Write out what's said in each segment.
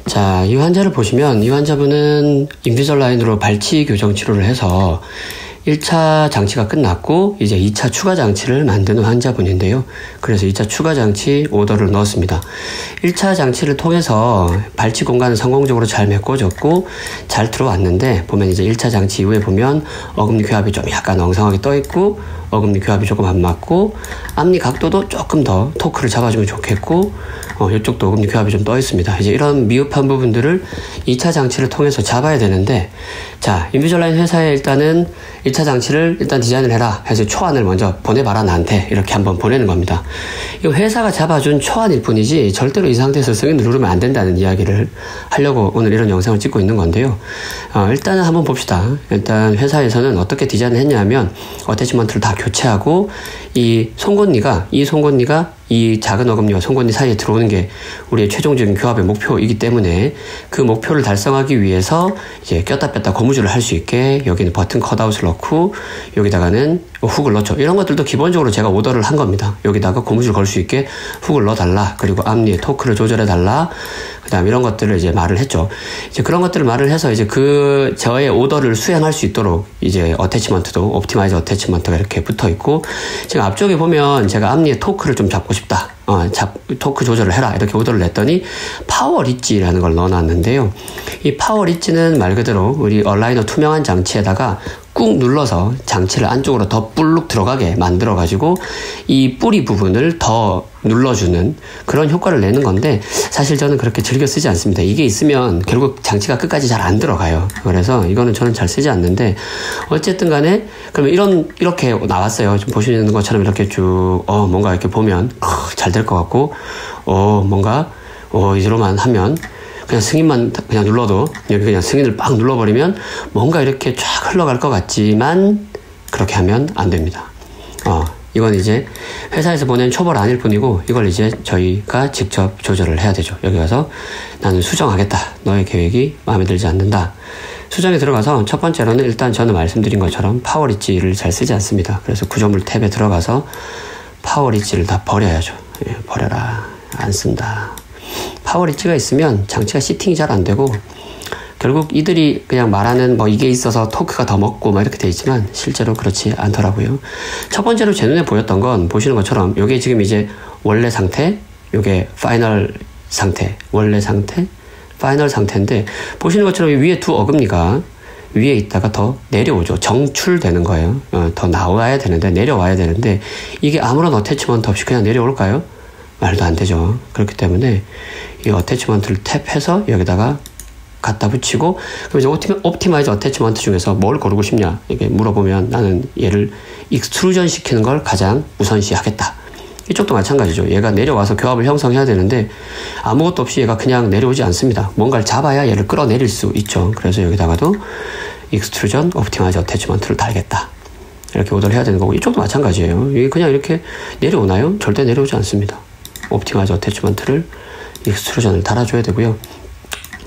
자, 이 환자를 보시면 이 환자분은 인비설라인으로 발치 교정 치료를 해서 1차 장치가 끝났고 이제 2차 추가 장치를 만드는 환자분인데요. 그래서 2차 추가 장치 오더를 넣었습니다. 1차 장치를 통해서 발치 공간은 성공적으로 잘 메꿔졌고 잘 들어왔는데 보면 이제 1차 장치 이후에 보면 어금니 교합이 좀 약간 엉성하게 떠 있고 어금니 교합이 조금 안 맞고 앞니 각도도 조금 더 토크를 잡아주면 좋겠고 이쪽도 어금니 교합이 좀 떠 있습니다. 이제 이런 미흡한 부분들을 2차 장치를 통해서 잡아야 되는데 자, 인비설라인 회사에 일단은 1차 장치를 일단 디자인을 해라 해서 초안을 먼저 보내봐라 나한테 이렇게 한번 보내는 겁니다. 이 회사가 잡아준 초안일 뿐이지 절대로 이 상태에서 승인을 누르면 안 된다는 이야기를 하려고 오늘 이런 영상을 찍고 있는 건데요. 일단은 한번 봅시다. 일단 회사에서는 어떻게 디자인을 했냐면 어태치먼트를 다 교체하고 이 송곳니가 이 작은 어금니와 송곳니 사이에 들어오는 게 우리의 최종적인 교합의 목표이기 때문에 그 목표를 달성하기 위해서 이제 꼈다 뺐다 고무줄을 할 수 있게 여기는 버튼 컷아웃을 넣고 여기다가는 훅을 넣죠. 이런 것들도 기본적으로 제가 오더를 한 겁니다. 여기다가 고무줄 걸 수 있게 훅을 넣어달라. 그리고 앞니의 토크를 조절해달라. 그 다음 이런 것들을 이제 말을 했죠. 이제 그런 것들을 말을 해서 이제 저의 오더를 수행할 수 있도록 이제 어태치먼트도 옵티마이즈 어태치먼트가 이렇게 붙어 있고 지금 앞쪽에 보면 제가 앞니의 토크를 좀 잡고 싶다. 토크 조절을 해라. 이렇게 오더를 냈더니 파워 리치라는 걸 넣어놨는데요. 이 파워 리치는 말 그대로 우리 얼라이너 투명한 장치에다가 꾹 눌러서 장치를 안쪽으로 더 불룩 들어가게 만들어가지고 이 뿌리 부분을 더 눌러주는 그런 효과를 내는 건데 사실 저는 그렇게 즐겨 쓰지 않습니다. 이게 있으면 결국 장치가 끝까지 잘 안 들어가요. 그래서 이거는 저는 잘 쓰지 않는데 어쨌든 간에 그러면 이렇게 나왔어요. 좀 보시는 것처럼 이렇게 쭉 뭔가 이렇게 보면 잘 될 것 같고 뭔가 이대로만 하면 그냥 승인만 그냥 눌러도 여기 그냥 승인을 빡 눌러버리면 뭔가 이렇게 쫙 흘러갈 것 같지만 그렇게 하면 안 됩니다. 이건 이제 회사에서 보낸 초벌 아닐 뿐이고 이걸 이제 저희가 직접 조절을 해야 되죠. 여기 가서 나는 수정하겠다. 너의 계획이 마음에 들지 않는다. 수정에 들어가서 첫 번째로는 일단 저는 말씀드린 것처럼 파워 리치를 잘 쓰지 않습니다. 그래서 구조물 탭에 들어가서 파워 리치를 다 버려야죠. 버려라. 안 쓴다. 파워 리치가 있으면 장치가 시팅이 잘 안 되고 결국 이들이 그냥 말하는 이게 있어서 토크가 더 먹고 이렇게 돼 있지만 실제로 그렇지 않더라고요. 첫 번째로 제 눈에 보였던 건 보시는 것처럼 요게 지금 이제 원래 상태, 요게 파이널 상태, 원래 상태, 파이널 상태인데 보시는 것처럼 위에 두 어금니가 위에 있다가 더 내려오죠. 정출되는 거예요. 더 나와야 되는데 내려와야 되는데 이게 아무런 어태치먼트 없이 그냥 내려올까요? 말도 안 되죠. 그렇기 때문에 이 어태치먼트를 탭해서 여기다가 갖다 붙이고 그럼 이제 옵티마이즈 어태치먼트 중에서 뭘 고르고 싶냐 이게 물어보면 나는 얘를 익스트루전 시키는 걸 가장 우선시하겠다. 이쪽도 마찬가지죠. 얘가 내려와서 교합을 형성해야 되는데 아무것도 없이 얘가 그냥 내려오지 않습니다. 뭔가를 잡아야 얘를 끌어내릴 수 있죠. 그래서 여기다가도 익스트루전 옵티마이즈 어태치먼트를 달겠다. 이렇게 오더를 해야 되는 거고 이쪽도 마찬가지예요. 이게 그냥 이렇게 내려오나요? 절대 내려오지 않습니다. 옵티마이즈 어태치먼트를 익스트루전을 달아줘야 되고요.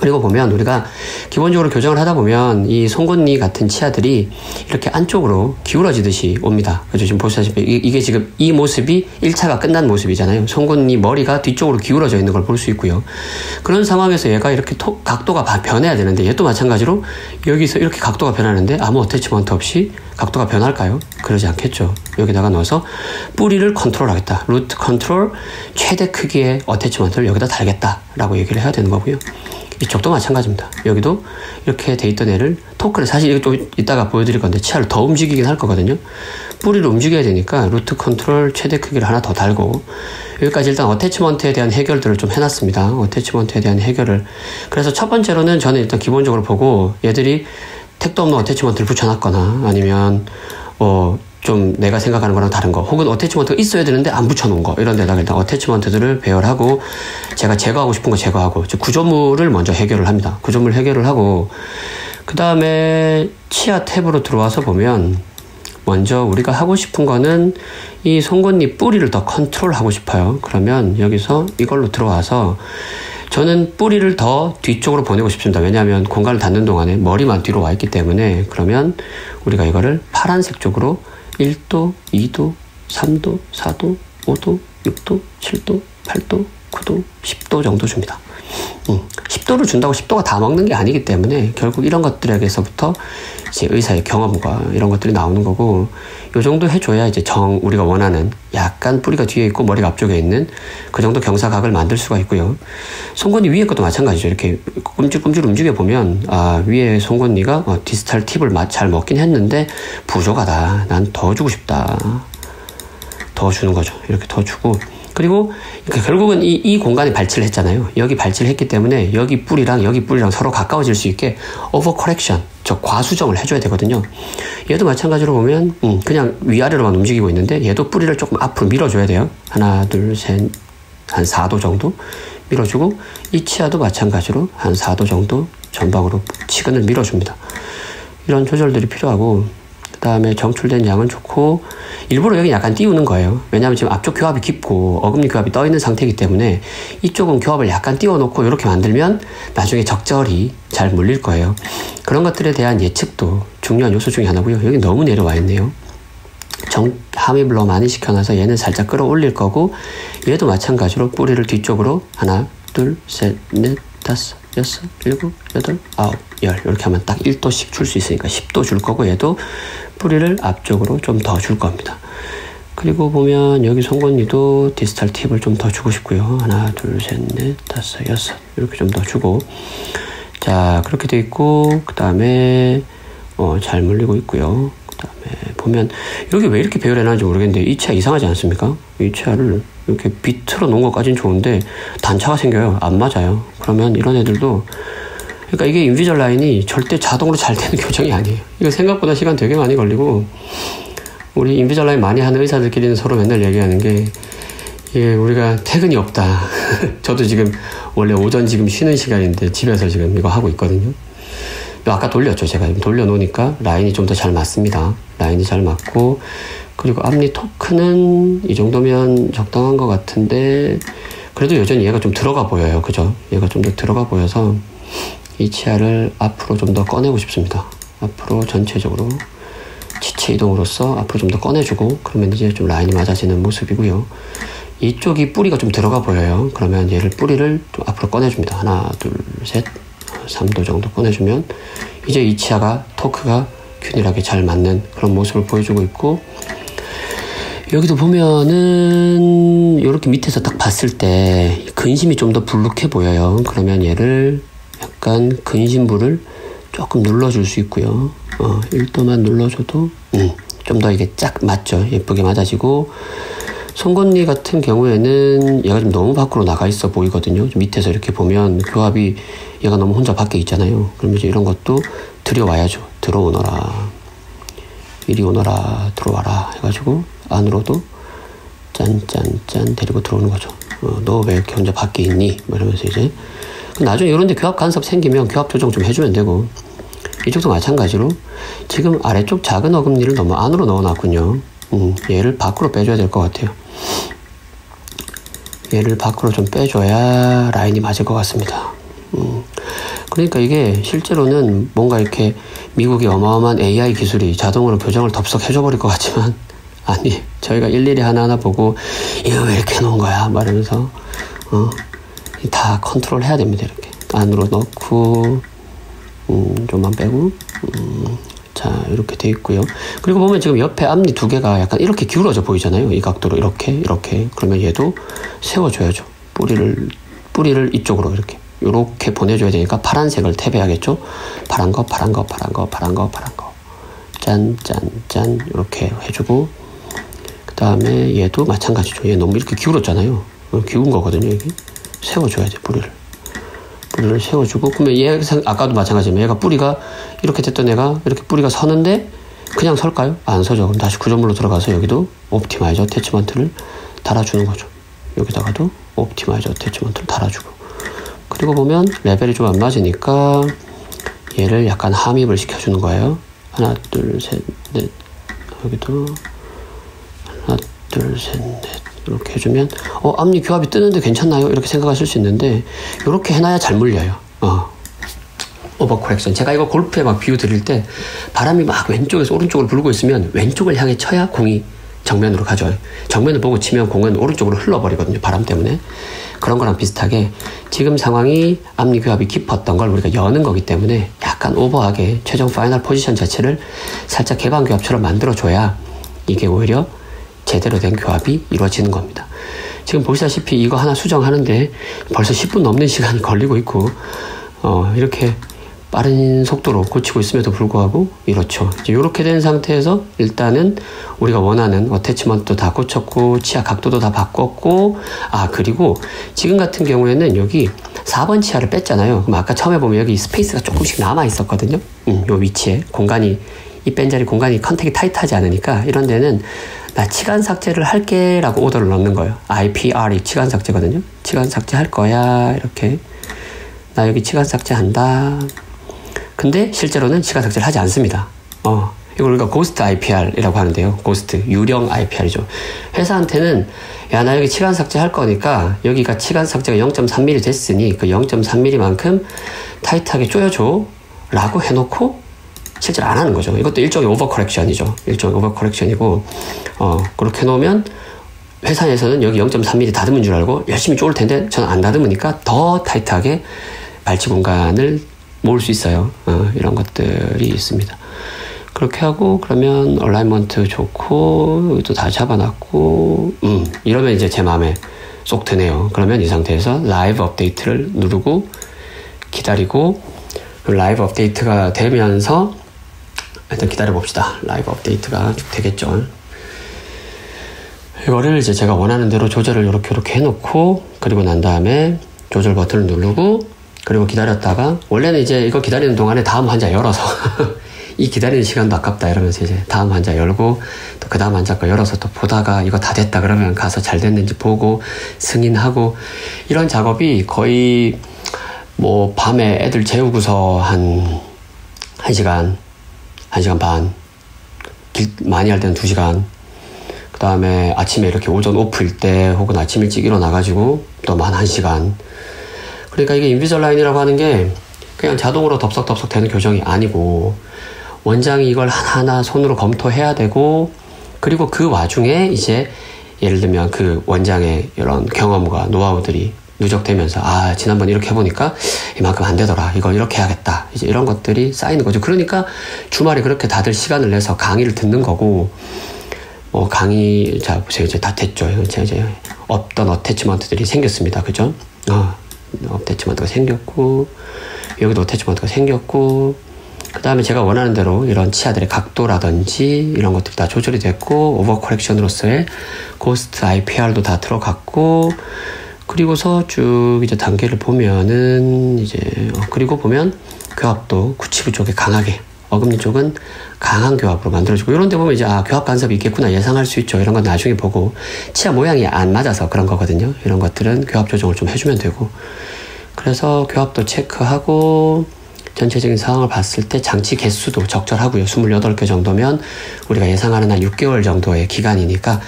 그리고 보면 우리가 기본적으로 교정을 하다 보면 이 송곳니 같은 치아들이 이렇게 안쪽으로 기울어지듯이 옵니다. 그죠? 지금 보시다시피 이게 지금 이 모습이 1차가 끝난 모습이잖아요. 송곳니 머리가 뒤쪽으로 기울어져 있는 걸 볼 수 있고요. 그런 상황에서 얘가 이렇게 각도가 변해야 되는데 얘도 마찬가지로 여기서 이렇게 각도가 변하는데 아무 어태치먼트 없이 각도가 변할까요? 그러지 않겠죠. 여기다가 넣어서 뿌리를 컨트롤하겠다. 루트 컨트롤 최대 크기의 어태치먼트를 여기다 달겠다 라고 얘기를 해야 되는 거고요. 이쪽도 마찬가지입니다. 여기도 이렇게 돼 있던 애를 토크를 사실 이거 좀 이따가 보여드릴 건데 치아를 더 움직이긴 할 거거든요. 뿌리를 움직여야 되니까 루트 컨트롤 최대 크기를 하나 더 달고 여기까지 일단 어태치먼트에 대한 해결들을 좀 해놨습니다. 어태치먼트에 대한 해결을 그래서 첫 번째로는 저는 일단 기본적으로 보고 얘들이 택도 없는 어태치먼트를 붙여놨거나 아니면 좀 내가 생각하는 거랑 다른 거 혹은 어태치먼트가 있어야 되는데 안 붙여놓은 거 이런 데다가 일단 어태치먼트들을 배열하고 제가 제거하고 싶은 거 제거하고 구조물을 먼저 해결을 합니다. 구조물 해결을 하고 그 다음에 치아 탭으로 들어와서 보면 먼저 우리가 하고 싶은 거는 이 송곳니 뿌리를 더 컨트롤하고 싶어요. 그러면 여기서 이걸로 들어와서 저는 뿌리를 더 뒤쪽으로 보내고 싶습니다. 왜냐하면 공간을 닫는 동안에 머리만 뒤로 와 있기 때문에 그러면 우리가 이거를 파란색 쪽으로 1도, 2도, 3도, 4도, 5도, 6도, 7도, 8도, 9도, 10도 정도 줍니다. 10도를 준다고 10도가 다 먹는 게 아니기 때문에 결국 이런 것들에게서부터 이제 의사의 경험과 이런 것들이 나오는 거고, 요 정도 해줘야 이제 우리가 원하는 약간 뿌리가 뒤에 있고 머리가 앞쪽에 있는 그 정도 경사각을 만들 수가 있고요. 송곳니 위에 것도 마찬가지죠. 이렇게 꼼질꼼질 움직여 보면 위에 송곳니가 디스탈 팁을 잘 먹긴 했는데 부족하다. 난 더 주고 싶다. 더 주는 거죠. 이렇게 더 주고, 그리고 결국은 이 공간에 발치를 했잖아요. 여기 발치를 했기 때문에 여기 뿌리랑 서로 가까워질 수 있게 오버 커렉션, 과수정을 해줘야 되거든요. 얘도 마찬가지로 보면 그냥 위아래로만 움직이고 있는데 얘도 뿌리를 조금 앞으로 밀어줘야 돼요. 하나, 둘, 셋, 한 4도 정도 밀어주고, 이 치아도 마찬가지로 한 4도 정도 전방으로 치근을 밀어줍니다. 이런 조절들이 필요하고, 그 다음에 정출된 양은 좋고, 일부러 여기 약간 띄우는 거예요. 왜냐하면 지금 앞쪽 교합이 깊고 어금니 교합이 떠 있는 상태이기 때문에 이쪽은 교합을 약간 띄워놓고 이렇게 만들면 나중에 적절히 잘 물릴 거예요. 그런 것들에 대한 예측도 중요한 요소 중에 하나고요. 여기 너무 내려와 있네요. 함입을 너무 많이 시켜놔서 얘는 살짝 끌어올릴 거고, 얘도 마찬가지로 뿌리를 뒤쪽으로 하나, 둘, 셋, 넷, 다섯, 여섯, 일곱, 여덟, 아홉, 열, 이렇게 하면 딱 1도씩 줄 수 있으니까 10도 줄 거고, 얘도 뿌리를 앞쪽으로 좀 더 줄 겁니다. 그리고 보면 여기 송곳니도 디스탈 팁을 좀 더 주고 싶고요. 하나, 둘, 셋, 넷, 다섯, 여섯, 이렇게 좀 더 주고, 자, 그렇게 돼 있고, 그 다음에 잘 물리고 있고요. 그 다음에 보면 여기 왜 이렇게 배열해놨는지 모르겠는데 이 치아 이상하지 않습니까? 이 치아를 이렇게 비틀어 놓은 것까지는 좋은데 단차가 생겨요. 안 맞아요. 그러면 이런 애들도, 그러니까 이게 인비절라인이 절대 자동으로 잘 되는 교정이 아니에요. 이거 생각보다 시간 되게 많이 걸리고, 우리 인비절라인 많이 하는 의사들끼리는 서로 맨날 얘기하는 게, 이게 우리가 퇴근이 없다. 저도 지금 원래 오전 지금 쉬는 시간인데 집에서 지금 이거 하고 있거든요. 아까 돌렸죠. 제가 지금 돌려놓으니까 라인이 좀 더 잘 맞습니다. 라인이 잘 맞고, 그리고 앞니 토크는 이 정도면 적당한 것 같은데, 그래도 여전히 얘가 좀 들어가 보여요. 그죠? 얘가 좀 더 들어가 보여서 이 치아를 앞으로 좀 더 꺼내고 싶습니다. 앞으로 전체적으로 지체 이동으로써 앞으로 좀 더 꺼내주고, 그러면 이제 좀 라인이 맞아지는 모습이고요. 이쪽이 뿌리가 좀 들어가 보여요. 그러면 얘를 뿌리를 좀 앞으로 꺼내줍니다. 하나, 둘, 셋, 3도 정도 꺼내주면 이제 이 치아가 토크가 균일하게 잘 맞는 그런 모습을 보여주고 있고, 여기도 보면은 이렇게 밑에서 딱 봤을 때 근심이 좀 더 불룩해 보여요. 그러면 얘를 약간 근심부를 조금 눌러줄 수 있고요. 1도만 눌러줘도 좀 더 이게 쫙 맞죠. 예쁘게 맞아지고, 송곳니 같은 경우에는 얘가 좀 너무 밖으로 나가 있어 보이거든요. 밑에서 이렇게 보면 교합이 얘가 너무 혼자 밖에 있잖아요. 그럼 이제 이런 것도 들여와야죠. 들어오너라, 이리 오너라, 들어와라 해가지고 안으로도 짠짠짠 데리고 들어오는 거죠. 너 왜 이렇게 혼자 밖에 있니? 뭐 이러면서 이제 나중에 이런데 교합 간섭 생기면 교합 조정 좀 해주면 되고, 이쪽도 마찬가지로 지금 아래쪽 작은 어금니를 너무 안으로 넣어놨군요. 얘를 밖으로 빼줘야 될 것 같아요. 얘를 밖으로 좀 빼줘야 라인이 맞을 것 같습니다. 그러니까 이게 실제로는 뭔가 이렇게 미국의 어마어마한 AI 기술이 자동으로 교정을 덥석 해줘버릴 것 같지만, 아니, 저희가 일일이 하나하나 보고 이거 왜 이렇게 해놓은 거야 말하면서 다 컨트롤 해야 됩니다. 이렇게 안으로 넣고 좀만 빼고, 자, 이렇게 돼 있고요. 그리고 보면 지금 옆에 앞니 두 개가 약간 이렇게 기울어져 보이잖아요. 이 각도로 이렇게 그러면 얘도 세워줘야죠. 뿌리를 이쪽으로 이렇게 보내줘야 되니까 파란색을 탭해야겠죠. 파란 거 짠 이렇게 해주고, 그 다음에 얘도 마찬가지죠. 얘 너무 이렇게 기울었잖아요. 기운 거거든요. 이게 세워줘야 돼. 뿌리를 세워주고, 그러면 얘 아까도 마찬가지지만 얘가 뿌리가 이렇게 됐던 애가 이렇게 뿌리가 서는데 그냥 설까요? 안 서죠. 그럼 다시 구조물로 들어가서 여기도 옵티마이저 어태치먼트를 달아주는 거죠. 여기다가도 옵티마이저 어태치먼트를 달아주고, 그리고 보면 레벨이 좀 안 맞으니까 얘를 약간 함입을 시켜주는 거예요. 하나, 둘, 셋, 넷. 여기도 하나, 둘, 셋, 넷. 이렇게 해주면 앞니 교합이 뜨는데 괜찮나요? 이렇게 생각하실 수 있는데, 이렇게 해놔야 잘 물려요. 오버 커렉션. 제가 이거 골프에 막 비유 드릴 때 바람이 막 왼쪽에서 오른쪽으로 불고 있으면 왼쪽을 향해 쳐야 공이 정면으로 가죠. 정면을 보고 치면 공은 오른쪽으로 흘러버리거든요. 바람 때문에. 그런 거랑 비슷하게 지금 상황이 앞니교합이 깊었던 걸 우리가 여는 거기 때문에 약간 오버하게 최종 파이널 포지션 자체를 살짝 개방교합처럼 만들어줘야 이게 오히려 제대로 된 교합이 이루어지는 겁니다. 지금 보시다시피 이거 하나 수정하는데 벌써 10분 넘는 시간이 걸리고 있고 이렇게 빠른 속도로 고치고 있음에도 불구하고 이렇죠. 이제 이렇게 된 상태에서 일단은 우리가 원하는 어태치먼트도 다 고쳤고 치아 각도도 다 바꿨고 그리고 지금 같은 경우에는 여기 4번 치아를 뺐잖아요. 그럼 아까 처음에 보면 여기 스페이스가 조금씩 남아 있었거든요. 요 위치에 공간이 이 뺀 자리 공간이 컨택이 타이트하지 않으니까 이런 데는 나 치간 삭제를 할게 라고 오더를 넣는 거예요. IPR이 치간 삭제거든요. 치간 삭제 할 거야 이렇게 나 여기 치간 삭제 한다. 근데 실제로는 치간 삭제를 하지 않습니다. 이걸 우리가 고스트 IPR이라고 하는데요. 고스트, 유령 IPR이죠. 회사한테는 야, 나 여기 치간 삭제 할 거니까 여기가 치간 삭제가 0.3mm 됐으니 그 0.3mm만큼 타이트하게 조여줘 라고 해놓고 실제로 안 하는 거죠. 이것도 일종의 오버커렉션이죠. 일종의 오버커렉션이고 그렇게 해놓으면 회사에서는 여기 0.3mm 다듬은 줄 알고 열심히 쪼을 텐데 저는 안 다듬으니까 더 타이트하게 발치 공간을 모을 수 있어요. 이런 것들이 있습니다. 그렇게 하고 그러면 얼라이먼트 좋고 여기도 다 잡아놨고 이러면 이제 제 마음에 쏙 드네요. 그러면 이 상태에서 라이브 업데이트를 누르고 기다리고 라이브 업데이트가 되면서 일단 기다려 봅시다. 라이브 업데이트가 되겠죠. 이거를 이제 제가 원하는 대로 조절을 이렇게 해놓고 그리고 난 다음에 조절 버튼을 누르고 그리고 기다렸다가 원래는 이제 이거 기다리는 동안에 다음 환자 열어서 이 기다리는 시간도 아깝다 이러면서 이제 다음 환자 열고 또 그 다음 환자 거 열어서 또 보다가 이거 다 됐다 그러면 가서 잘 됐는지 보고 승인하고 이런 작업이 거의 뭐 밤에 애들 재우고서 한 1시간 반 많이 할 때는 2시간 그 다음에 아침에 이렇게 오전 오프일 때 혹은 아침 일찍 일어나가지고 또 한 1시간 그러니까 이게 인비절라인이라고 하는 게 그냥 자동으로 덥석덥석 되는 교정이 아니고 원장이 이걸 하나하나 손으로 검토해야 되고 그리고 그 와중에 이제 예를 들면 그 원장의 이런 경험과 노하우들이 누적되면서 지난번 이렇게 해보니까 이만큼 안 되더라 이거 이렇게 해야겠다 이제 이런 것들이 쌓이는 거죠. 그러니까 주말에 그렇게 다들 시간을 내서 강의를 듣는 거고 강의 자 보세요 이제 다 됐죠. 이제 없던 어태치먼트들이 생겼습니다. 그죠? 어태치먼트가 생겼고 여기도 어태치먼트가 생겼고 그 다음에 제가 원하는 대로 이런 치아들의 각도라든지 이런 것들이 다 조절이 됐고 오버커렉션으로서의 고스트 IPR도 다 들어갔고 그리고서 쭉 이제 단계를 보면은 이제 그리고 보면 교합도 구치부 쪽에 강하게 어금니 쪽은 강한 교합으로 만들어주고 이런 데 보면 이제 교합 간섭이 있겠구나 예상할 수 있죠. 이런 건 나중에 보고 치아 모양이 안 맞아서 그런 거거든요. 이런 것들은 교합 조정을 좀 해주면 되고 그래서 교합도 체크하고 전체적인 상황을 봤을 때 장치 개수도 적절하고요. 28개 정도면 우리가 예상하는 한 6개월 정도의 기간이니까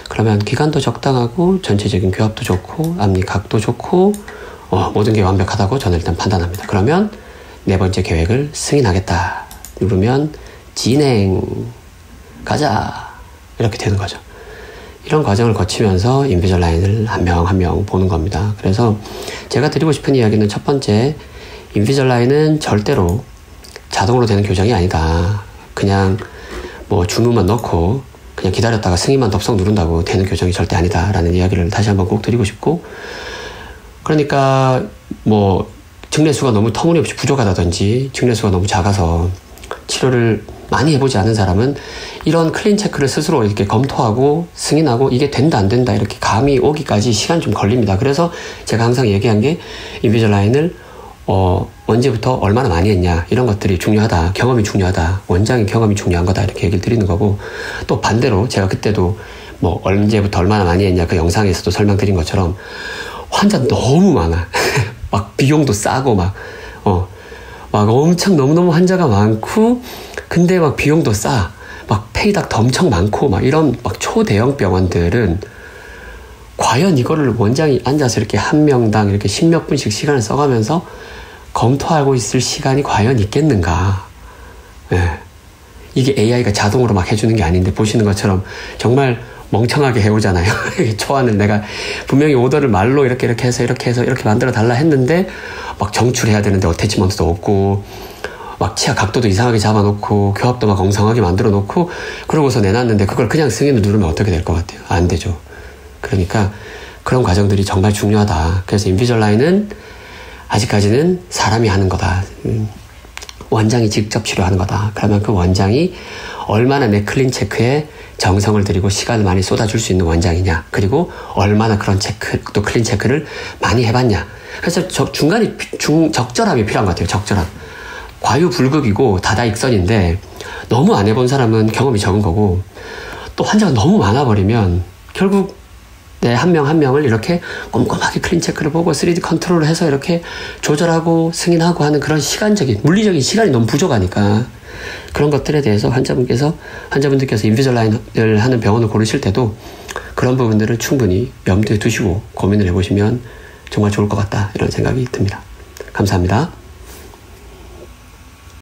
그러면 기간도 적당하고 전체적인 교합도 좋고 앞니 각도 좋고 모든 게 완벽하다고 저는 일단 판단합니다. 그러면 4번째 계획을 승인하겠다 누르면 진행 가자 이렇게 되는 거죠. 이런 과정을 거치면서 인비절라인을 한 명 한 명 보는 겁니다. 그래서 제가 드리고 싶은 이야기는 첫 번째 인비절라인은 절대로 자동으로 되는 교정이 아니다. 그냥 뭐 주문만 넣고 그냥 기다렸다가 승인만 덥석 누른다고 되는 교정이 절대 아니다 라는 이야기를 다시 한번 꼭 드리고 싶고 그러니까 뭐 증례수가 너무 터무니없이 부족하다든지 증례수가 너무 작아서 치료를 많이 해보지 않은 사람은 이런 클린 체크를 스스로 이렇게 검토하고 승인하고 이게 된다 안 된다 이렇게 감이 오기까지 시간 좀 걸립니다. 그래서 제가 항상 얘기한 게 인비절라인을 언제부터 얼마나 많이 했냐 이런 것들이 중요하다. 경험이 중요하다. 원장의 경험이 중요한 거다 이렇게 얘기를 드리는 거고 또 반대로 제가 그때도 뭐 언제부터 얼마나 많이 했냐 그 영상에서도 설명드린 것처럼 환자 너무 많아. 막 비용도 싸고 막 엄청 너무너무 환자가 많고 근데 막 비용도 싸. 막 페이닥도 엄청 많고 막 이런 막 초대형 병원들은 과연 이거를 원장이 앉아서 이렇게 한 명당 이렇게 10몇 분씩 시간을 써가면서 검토하고 있을 시간이 과연 있겠는가. 예. 이게 AI가 자동으로 막 해주는 게 아닌데 보시는 것처럼 정말 멍청하게 해오잖아요. 초안을 내가 분명히 오더를 말로 이렇게 해서 이렇게 만들어 달라 했는데 막 정출해야 되는데 어태치먼트도 없고 막 치아 각도도 이상하게 잡아놓고 교합도 막 엉성하게 만들어 놓고 그러고서 내놨는데 그걸 그냥 승인을 누르면 어떻게 될 것 같아요? 안 되죠. 그러니까 그런 과정들이 정말 중요하다. 그래서 인비졸라인은 아직까지는 사람이 하는 거다. 원장이 직접 치료하는 거다. 그러면 그 원장이 얼마나 내 클린 체크에 정성을 들이고 시간을 많이 쏟아줄 수 있는 원장이냐. 그리고 얼마나 그런 체크, 또 클린 체크를 많이 해봤냐. 그래서 중간에 적절함이 필요한 것 같아요. 적절함. 과유불급이고 다다익선인데 너무 안 해본 사람은 경험이 적은 거고 또 환자가 너무 많아버리면 결국 내 한 명 한 명을 이렇게 꼼꼼하게 클린 체크를 보고 3D 컨트롤을 해서 이렇게 조절하고 승인하고 하는 그런 시간적인, 물리적인 시간이 너무 부족하니까 그런 것들에 대해서 환자분들께서 인비졸라인을 하는 병원을 고르실 때도 그런 부분들을 충분히 염두에 두시고 고민을 해보시면 정말 좋을 것 같다 이런 생각이 듭니다. 감사합니다.